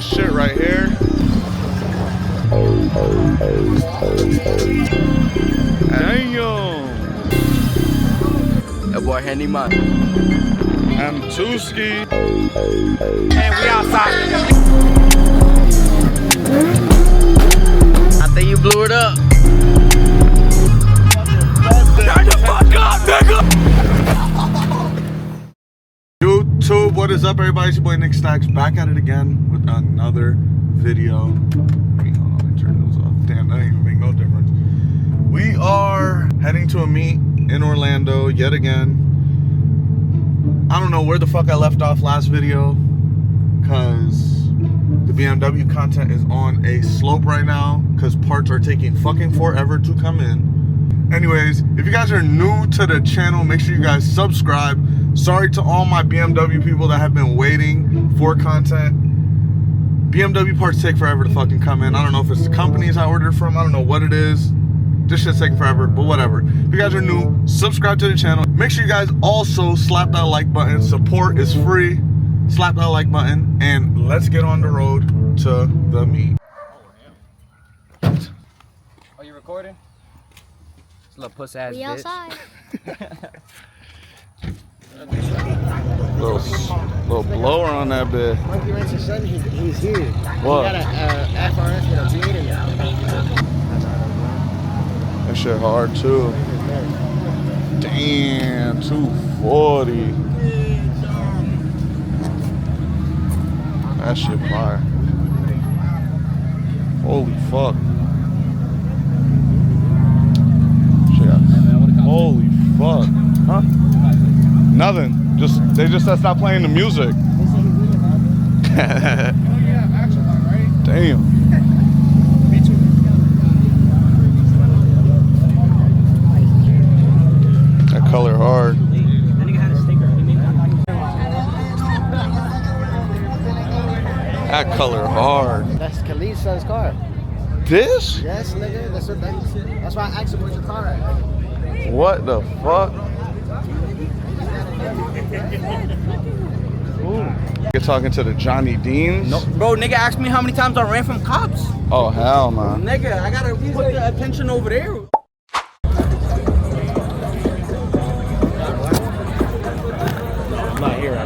shit right here. Damn. That boy Handyman. I'm Tuski. And we outside. I think you blew it up. Turn the fuck up, nigga! YouTube, what is up, everybody? It's your boy Nick Stacks back at it again with another video. Wait, hold on, let me turn those off. Damn, that ain't even make no difference. We are heading to a meet in Orlando yet again. I don't know where the fuck I left off last video because the BMW content is on a slope right now because parts are taking fucking forever to come in. Anyways, if you guys are new to the channel, make sure you guys subscribe. Sorry to all my BMW people that have been waiting for content. BMW parts take forever to fucking come in. I don't know if it's the companies I ordered from. I don't know what it is. This shit's taking forever, but whatever. If you guys are new, subscribe to the channel. Make sure you guys also slap that like button. Support is free. Slap that like button, and let's get on the road to the meet. Are you recording? It's a little puss ass bitch. We outside. Little blower on that bit. Monkey Wrench's son, he's here. What? He got a FRS with a bleed in it. That shit hard too. Damn, 240. That shit fire. Holy fuck. Shit. Holy fuck. Huh? Nothing. They just said stop playing the music. Damn. Me too. That color hard. That color hard. That's Khalid's son's car. This? Yes, nigga. That's why I asked him where's your car at. What the fuck? Ooh. You're talking to the Johnny Deans? No, bro, nigga asked me how many times I ran from cops. Oh, hell no. Nigga, I gotta put the attention over there. I'm not here.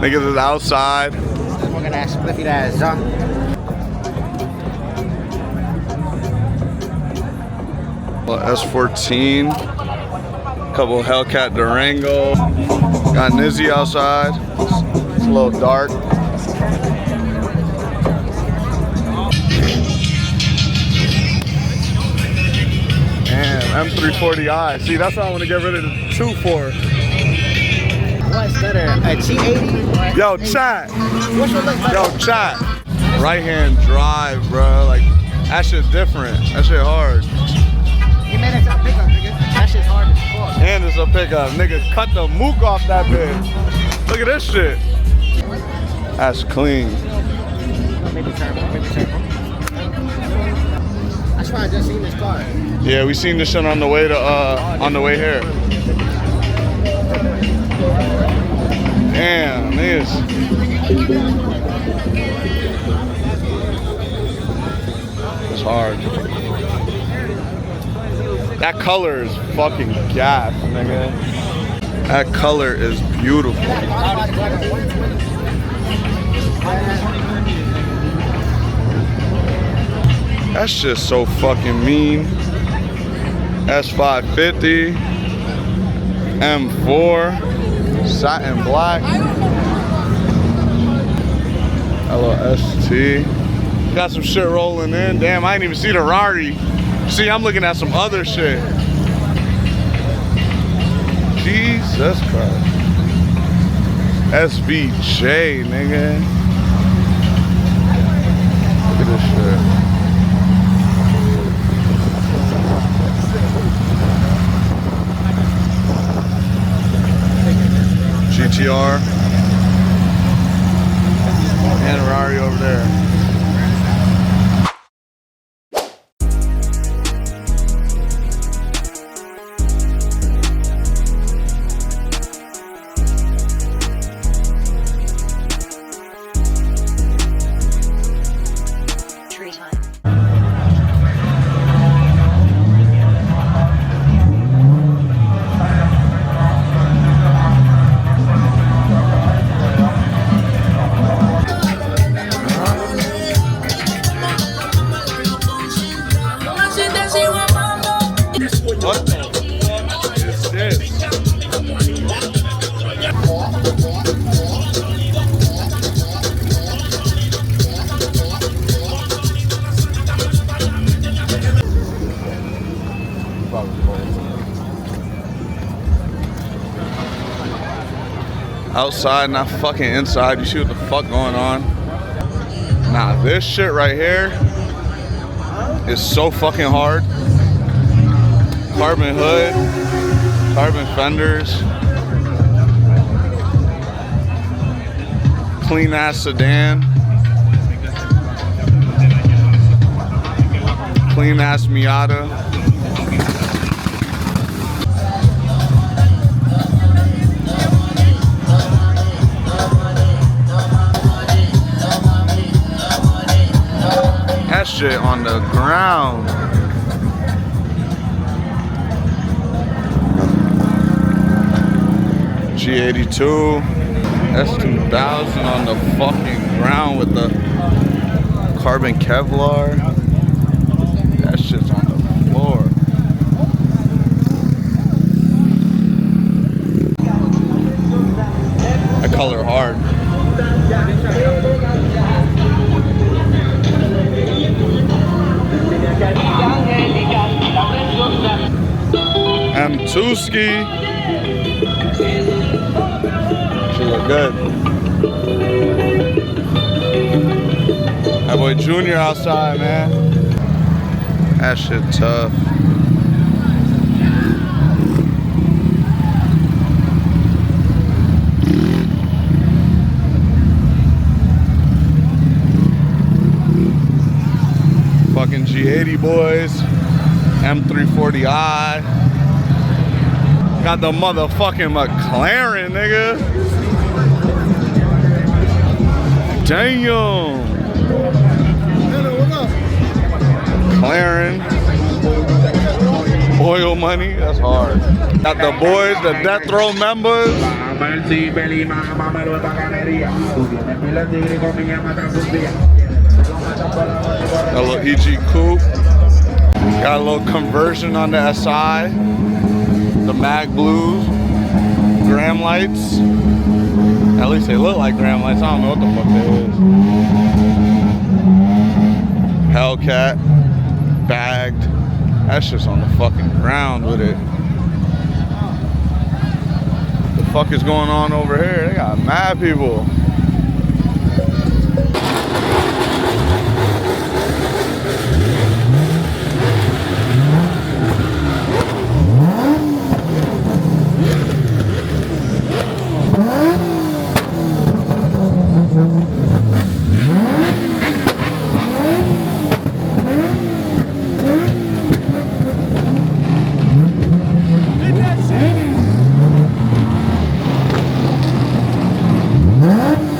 Niggas is outside. We're gonna ask Spliffy that, huh? Well, S14. Couple Hellcat Durango. Got Nizzy outside. It's a little dark. And M340i. See, that's what I want to get rid of the 2 for. What's better, a G80? Yo, chat. Which one looks better? Yo, chat. Right hand drive, bro. Like, that shit's different. That shit hard. He made it to a pickup, nigga. That shit's hard as fuck. And it's a pickup. Nigga, cut the mook off that bitch. Look at this shit. That's clean. Maybe turbo, maybe turbo. That's why I just seen this car. Yeah, we seen this shit on the way to on the way here. Damn, this. It's hard. That color is fucking gas, nigga. That color is beautiful. That's just so fucking mean. S550, M4, satin black. Hello, ST. Got some shit rolling in. Damn, I didn't even see the Rari. See, I'm looking at some other shit. Jesus Christ. SVJ, nigga. Look at this shit. GTR. And a Rari over there. outside, not fucking inside. You see what the fuck going on? Nah, this shit right here is so fucking hard. Carbon hood, carbon fenders, clean ass sedan, clean ass Miata. That shit on the ground. G82, S2000 on the fucking ground with the carbon Kevlar. That shit's on the floor. That color hard. M2ski. She look good. That boy Junior outside, man. That shit tough. Fucking G80 boys. M340i. Got the motherfucking McLaren, nigga. Damn. McLaren. Oil money, that's hard. Got the boys, the death row members. Got a little EG coupe. Got a little conversion on the SI. The mag blues, gram lights. At least they look like gram lights. I don't know what the fuck that is. Hellcat, bagged. That's just on the fucking ground with it. What the fuck is going on over here? They got mad people. Huh?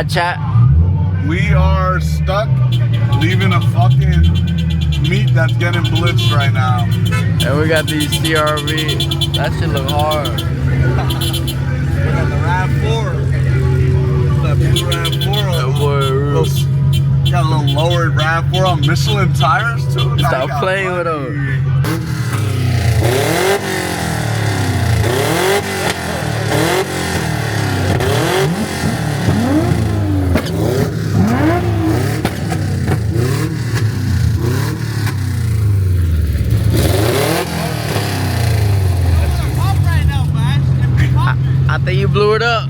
got, chat? We are stuck leaving a fucking meat that's getting blitzed right now. And we got these CRV. That shit look hard. We got the RAV4. That blue RAV4. Got a little lowered RAV4 on Michelin tires too. Stop playing with them. I think you blew it up.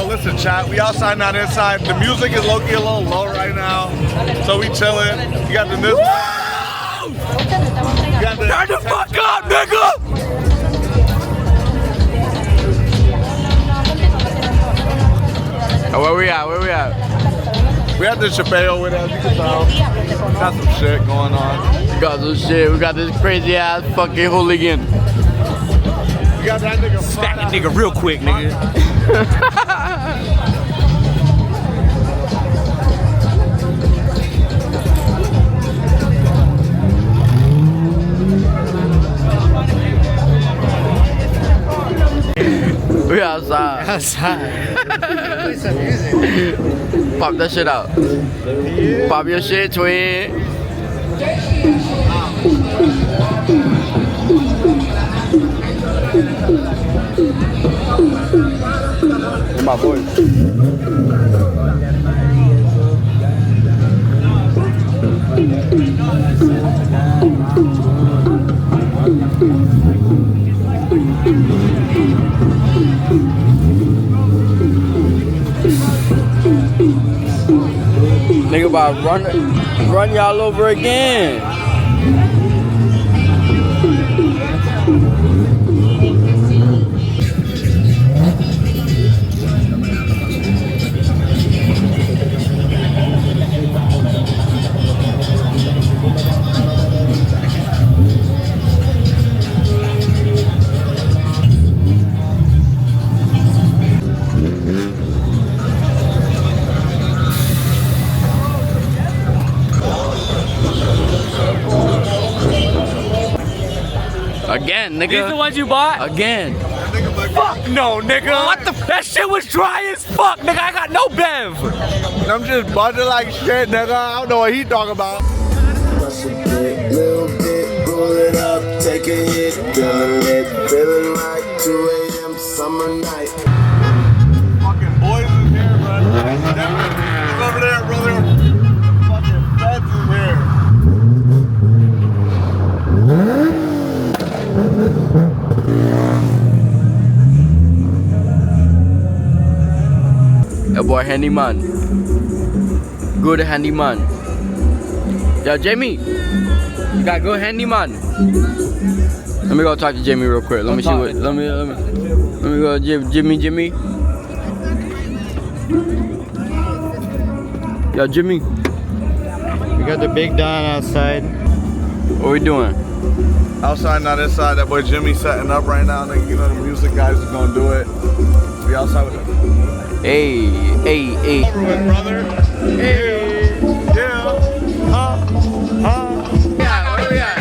Listen, chat, we outside, not inside. The music is low-key a little low right now, so we chilling. You got the new. Turn the fuck up, nigga! Where we at? Where we at? We had the Chappelle with us. Got some shit going on. We got some shit. We got this crazy ass fucking hooligan. You got that nigga. Stack that nigga real quick, nigga. We outside. Play some music. Pop that shit out. Pop your shit, twin. My voice. Nigga about run y'all over again. Again, nigga. These the ones you bought? Again. Fuck no, nigga. What the? That shit was dry as fuck, nigga. I got no bev. I'm just buzzing like shit, nigga. I don't know what he talking about. Little bit, pull it up, take a hit, feeling like 2 a.m. summer night. Fucking boys in here, bro. Look over there, brother. Fucking feds in here. Your boy handyman. Good handyman. Yo, Jamie. You got good handyman. Let me go talk to Jamie real quick. Let me see what. Let me go, Jimmy. Yo, Jimmy. We got the big Don outside. What we doing? Outside, not inside. That boy Jimmy setting up right now. Nigga, you know the music guys is gonna do it. We outside with him. Hey. Over with, brother. Hey. Yeah. Yeah, where we at?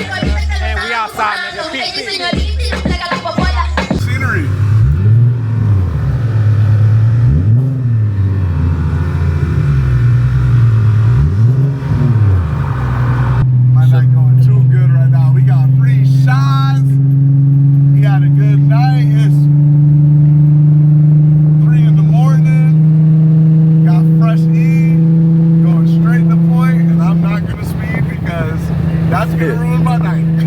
And we outside, nigga. Peace. That's gonna ruin my night.